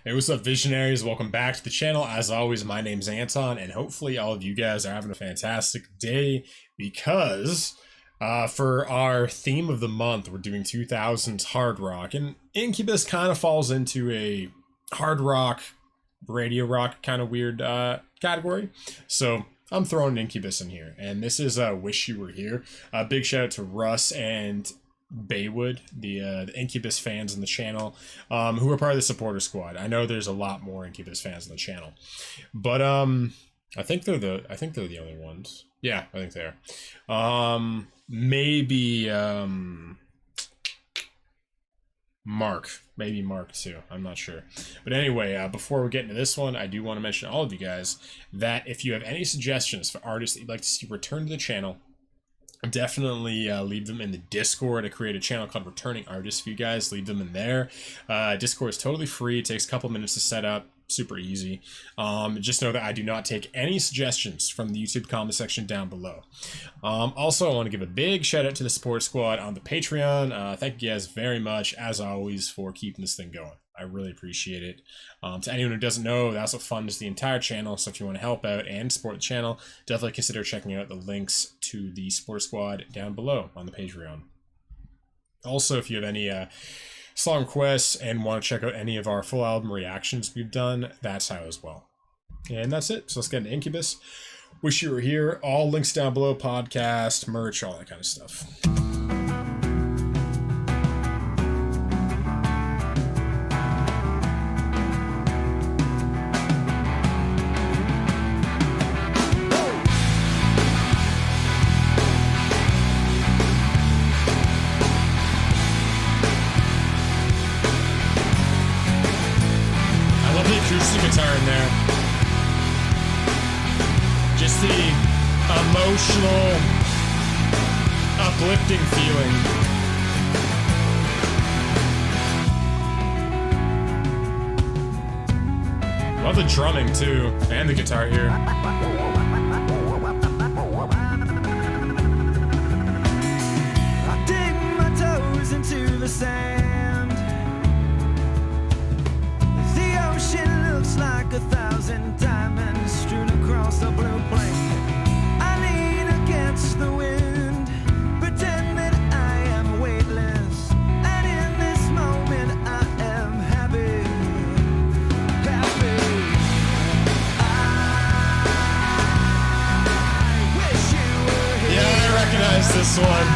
Hey, what's up, visionaries? Welcome back to the channel. As always, my name's Anton, and hopefully all of you guys are having a fantastic day because for our theme of the month, we're doing 2000s hard rock, and Incubus kind of falls into a hard rock, radio rock kind of weird category. So I'm throwing Incubus in here, and this is Wish You Were Here. Big shout out to Russ and Baywood, the Incubus fans in the channel, who are part of the supporter squad. I know there's a lot more Incubus fans in the channel, but I think they're the only ones. Yeah, I think they are. Maybe Mark too. I'm not sure. But anyway, before we get into this one, I do want to mention to all of you guys that if you have any suggestions for artists that you'd like to see return to the channel, definitely leave them in the Discord. I create a channel called Returning Artists for you guys. Leave them in there. Discord is totally free. It takes a couple minutes to set up. Super easy. Just know that I do not take any suggestions from the YouTube comment section down below. Also, I want to give a big shout out to the support squad on the Patreon. Thank you guys very much, as always, for keeping this thing going. I really appreciate it. To anyone who doesn't know, that's what funds the entire channel. So if you want to help out and support the channel, definitely consider checking out the links to the support squad down below on the Patreon. Also, if you have any song requests and want to check out any of our full album reactions we've done, that's how as well. And that's it. So let's get into Incubus. Wish You Were Here. All links down below, podcast, merch, all that kind of stuff. Acoustic guitar in there. Just the emotional, uplifting feeling. Love the drumming too, and the guitar here. I dig my toes into the sand. Looks like 1,000 diamonds strewn across the blue blanket. I lean against the wind, pretend that I am weightless, and in this moment I am happy, happy. I wish you were here. Yeah, I recognize this one.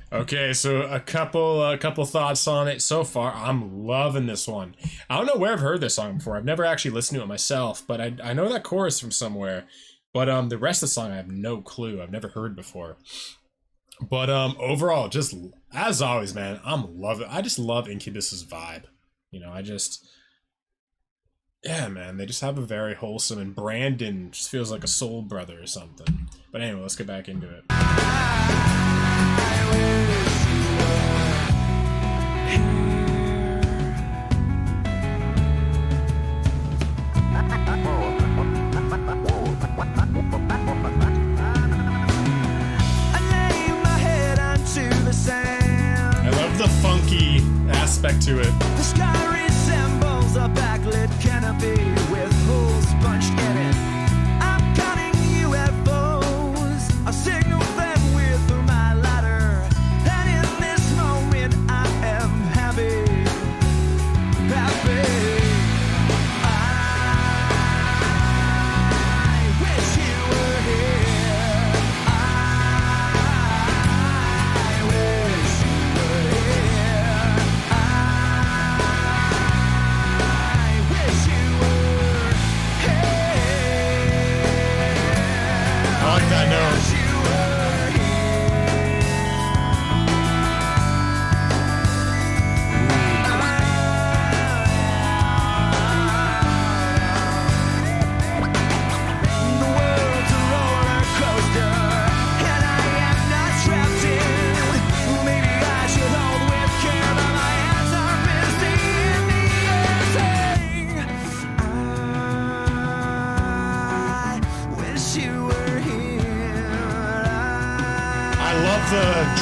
Okay, so a couple thoughts on it so far. I'm loving this one. I don't know where I've heard this song before. I've never actually listened to it myself, but I know that chorus from somewhere. But the rest of the song I have no clue. I've never heard before. But overall, just as always, man, I'm loving. I just love Incubus's vibe. You know, yeah, man, they just have a very wholesome, and Brandon just feels like a soul brother or something. But anyway, let's get back into it. I love the funky aspect to it. The sky resembles a backlit canopy with holes punched in it. I'm counting UFOs. I signal them with my ladder, and in this moment I am happy, happy. I wish you were here. I wish you were here. I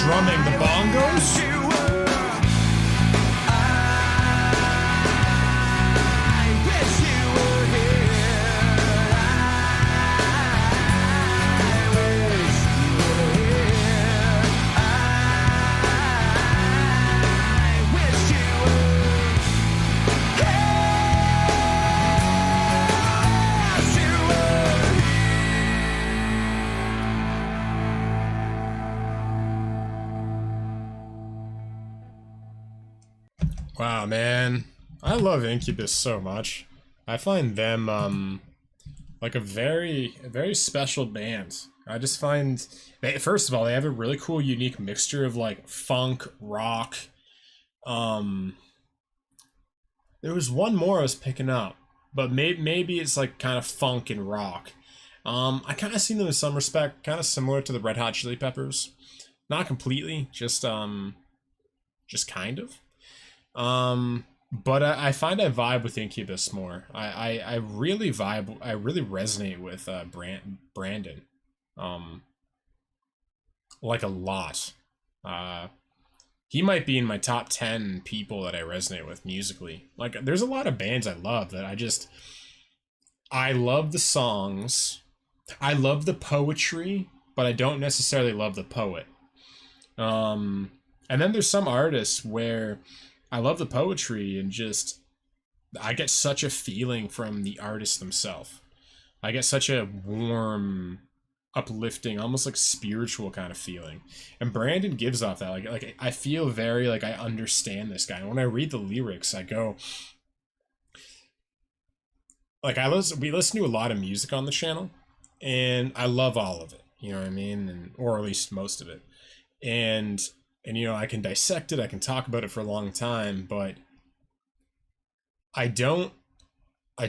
drumming the bongos. Wow, man. I love Incubus so much. I find them, like a very special band. I just find, first of all, they have a really cool, unique mixture of, like, funk, rock. There was one more I was picking up, but maybe it's, like, kind of funk and rock. I kind of see them in some respect, kind of similar to the Red Hot Chili Peppers. Not completely, just kind of. But I find I vibe with Incubus more. I really vibe. I really resonate with Brandon, like a lot. He might be in my top 10 people that I resonate with musically. Like, there's a lot of bands I love that I love the songs, I love the poetry, but I don't necessarily love the poet. And then there's some artists where I love the poetry and just I get such a feeling from the artist themselves. I get such a warm, uplifting, almost like spiritual kind of feeling. And Brandon gives off that. Like I feel very like I understand this guy. And when I read the lyrics, I go like we listen to a lot of music on the channel, and I love all of it. You know what I mean? Or at least most of it. And you know, I can dissect it, I can talk about it for a long time, but I don't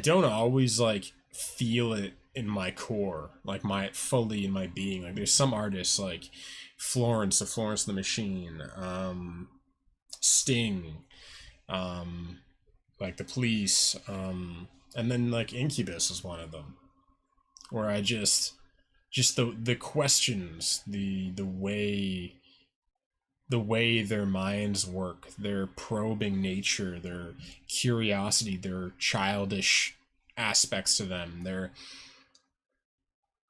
always like feel it in my core, like fully in my being. Like there's some artists like Florence of Florence and the Machine, Sting, like the Police, and then like Incubus is one of them, where I just the questions, the way their minds work, their probing nature, their curiosity, their childish aspects to them. They're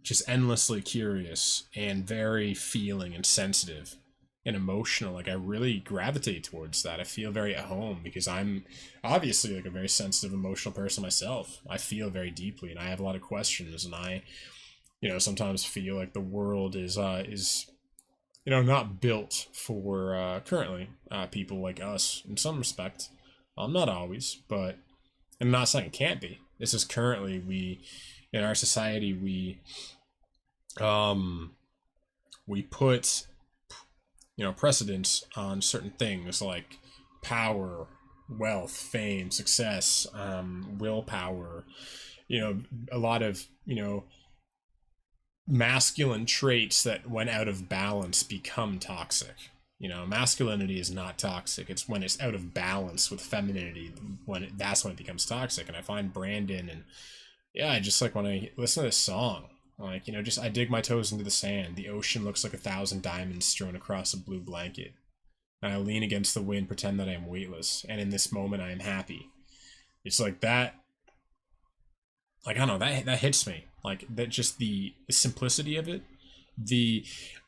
just endlessly curious and very feeling and sensitive and emotional. Like I really gravitate towards that. I feel very at home because I'm obviously like a very sensitive, emotional person myself. I feel very deeply and I have a lot of questions, and I, you know, sometimes feel like the world is you know, not built for currently people like us in some respect. Not always, but I'm not saying it can't be. This is currently we in our society we put, you know, precedence on certain things like power, wealth, fame, success, willpower. You know, a lot of, you know, masculine traits that when out of balance become toxic. You know, masculinity is not toxic. It's when it's out of balance with femininity that's when it becomes toxic. And I find Brandon, and yeah, I just like when I listen to this song, like, you know, just I dig my toes into the sand. The ocean looks like 1,000 diamonds strewn across a blue blanket. And I lean against the wind, pretend that I am weightless. And in this moment, I am happy. It's like that. Like, I don't know, that hits me. Like, that just the simplicity of it.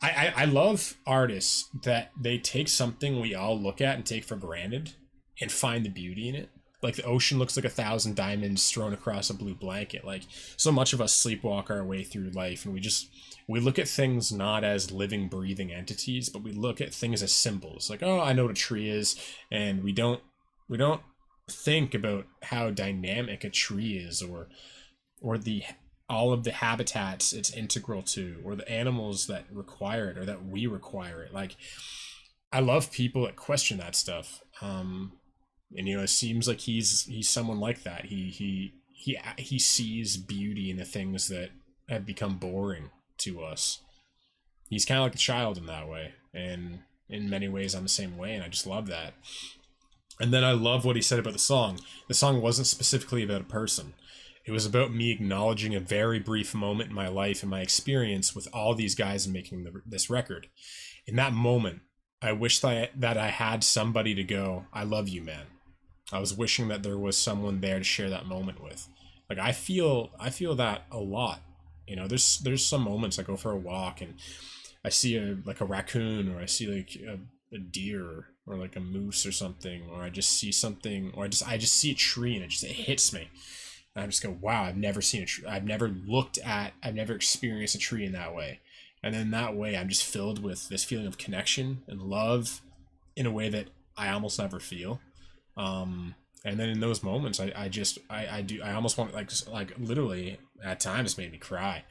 I love artists that they take something we all look at and take for granted and find the beauty in it. Like, the ocean looks like 1,000 diamonds strewn across a blue blanket. Like, so much of us sleepwalk our way through life, and we look at things not as living, breathing entities, but we look at things as symbols. Like, oh, I know what a tree is, and we don't think about how dynamic a tree is, or all of the habitats it's integral to, or the animals that require it, or that we require it. Like, I love people that question that stuff. And you know, it seems like he's someone like that. He sees beauty in the things that have become boring to us. He's kind of like a child in that way, and in many ways I'm the same way, and I just love that. And then I love what he said about the song. The song wasn't specifically about a person. It was about me acknowledging a very brief moment in my life and my experience with all these guys making this record. In that moment, I wish that I had somebody to go, I love you, man. I was wishing that there was someone there to share that moment with. Like I feel that a lot. You know, there's some moments I go for a walk and I see a raccoon, or I see like a deer, or like a moose or something, or I just see something, or I just see a tree and it hits me. And I just go, wow, I've never seen a tree. I've never experienced a tree in that way. And then that way I'm just filled with this feeling of connection and love in a way that I almost never feel. And then in those moments, I almost want, like literally at times made me cry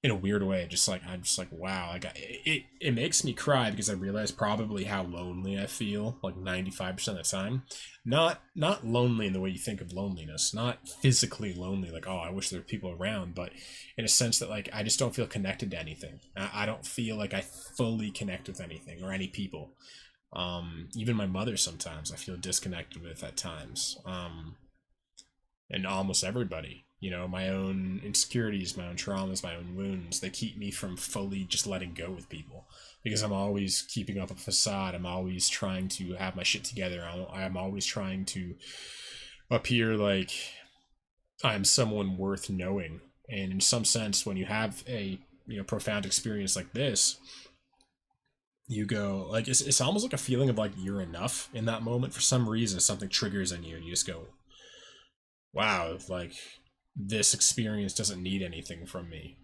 in a weird way. Just like, I'm just like, wow, like it makes me cry because I realize probably how lonely I feel like 95% of the time. Not lonely in the way you think of loneliness, not physically lonely, like, oh, I wish there were people around, but in a sense that like I just don't feel connected to anything. I don't feel like I fully connect with anything or any people. Even my mother sometimes I feel disconnected with at times. And almost everybody, you know, my own insecurities, my own traumas, my own wounds, they keep me from fully just letting go with people because I'm always keeping up a facade. I'm always trying to have my shit together. I'm always trying to appear like I'm someone worth knowing. And in some sense, when you have a, you know, profound experience like this, you go like it's almost like a feeling of like you're enough in that moment. For some reason something triggers in you and you just go, wow, like this experience doesn't need anything from me.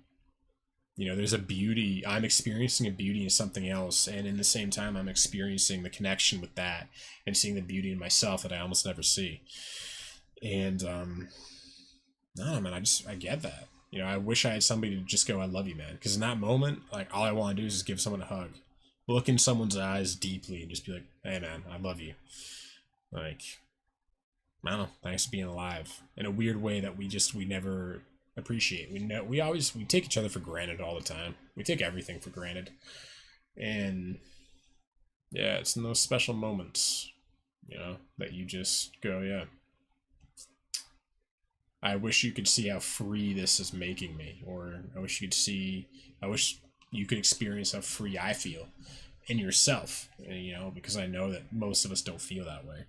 You know, there's a beauty, I'm experiencing a beauty in something else, and in the same time I'm experiencing the connection with that and seeing the beauty in myself that I almost never see. And no, man, I get that. You know, I wish I had somebody to just go, I love you, man, because in that moment, like, all I want to do is just give someone a hug, look in someone's eyes deeply and just be like, hey man, I love you. Like, I don't know, thanks for being alive in a weird way that we never appreciate. We take each other for granted all the time. We take everything for granted. And yeah, it's in those special moments, you know, that you just go, yeah, I wish you could see how free this is making me, or I wish you could experience how free I feel in yourself, you know, because I know that most of us don't feel that way.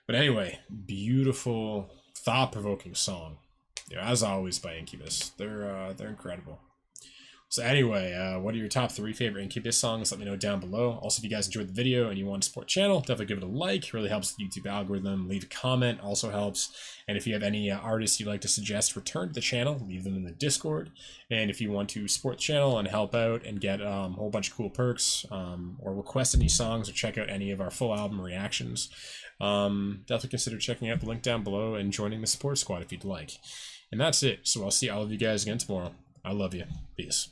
But anyway, beautiful, thought-provoking song. You know, as always by Incubus. They're incredible. So anyway, what are your top 3 favorite Incubus songs? Let me know down below. Also, if you guys enjoyed the video and you want to support the channel, definitely give it a like. It really helps the YouTube algorithm. Leave a comment, also helps. And if you have any artists you'd like to suggest return to the channel, leave them in the Discord. And if you want to support the channel and help out and get a whole bunch of cool perks, or request any songs or check out any of our full album reactions, definitely consider checking out the link down below and joining the support squad if you'd like. And that's it. So I'll see all of you guys again tomorrow. I love you. Peace.